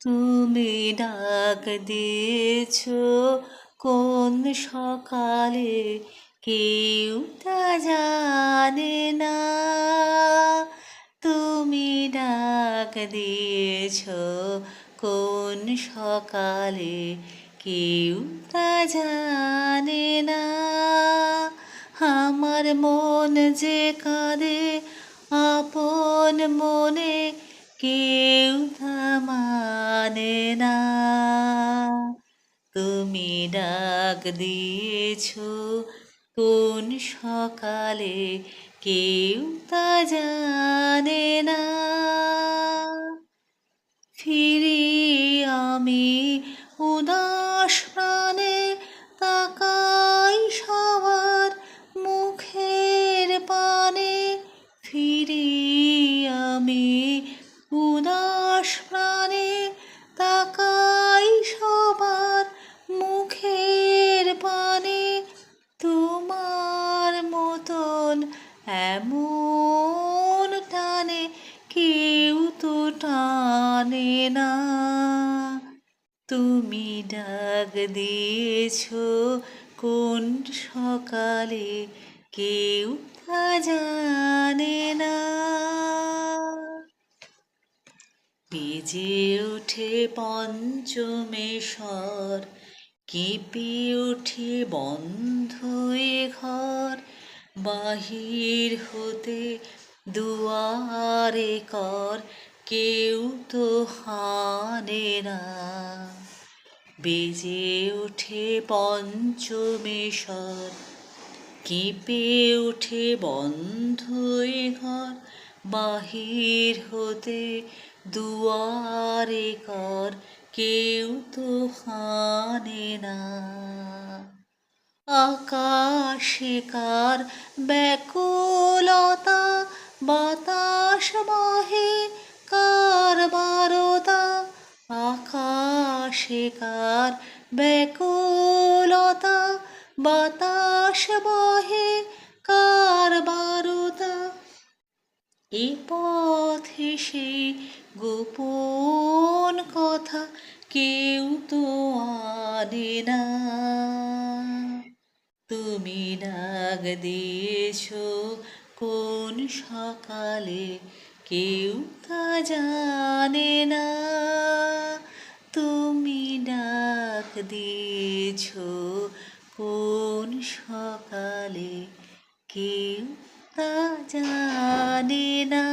তুমি ডাক দিয়েছ কোন সকালে, কেউ তা জানে না। তুমি ডাক দিয়েছ কোন সকালে, কেউ তা জানে না। আমার মন যে কাঁদে আপন মনে, কেউ তা মানে না। তুমি ডাক দিয়েছ কোন সকালে, কেউ তা জানে না। ফিরি আমি উদাস প্রাণে, তাকাই সবার মুখের পানে। ফিরি আমি উদাস প্রাণে, তাকাই সবার মুখের পানে। তোমার মতন এমন টানে কেউ তো টানে না। তুমি ডাক দিয়েছ কোন সকালে, কেউ তা জানে না। বেজে ওঠে পঞ্চমেশ্বর, কেঁপে ওঠে বন্ধ এ ঘর। বাহির হতে দুয়ারে কর, কেউ তো হানে না। বেজে ওঠে পঞ্চমেশ্বর, কেঁপে ওঠে বন্ধ এ ঘর। বাহির হতে দুয়ারে কর, কেউ তো হানে না। আকাশে কার ব্যাকুলতা, বাতাস বহে কার বারতা। আকাশে কার ব্যাকুলতা, বাতাস বহে কার বারতা। এ পথে সেই গোপন কথা, কেউ তো আনে না। তুমি ডাক দিয়েছ কোন সকালে, কেউ তা জানে না। তুমি ডাক দিয়েছ কোন সকালে, কেউ তা জানে না।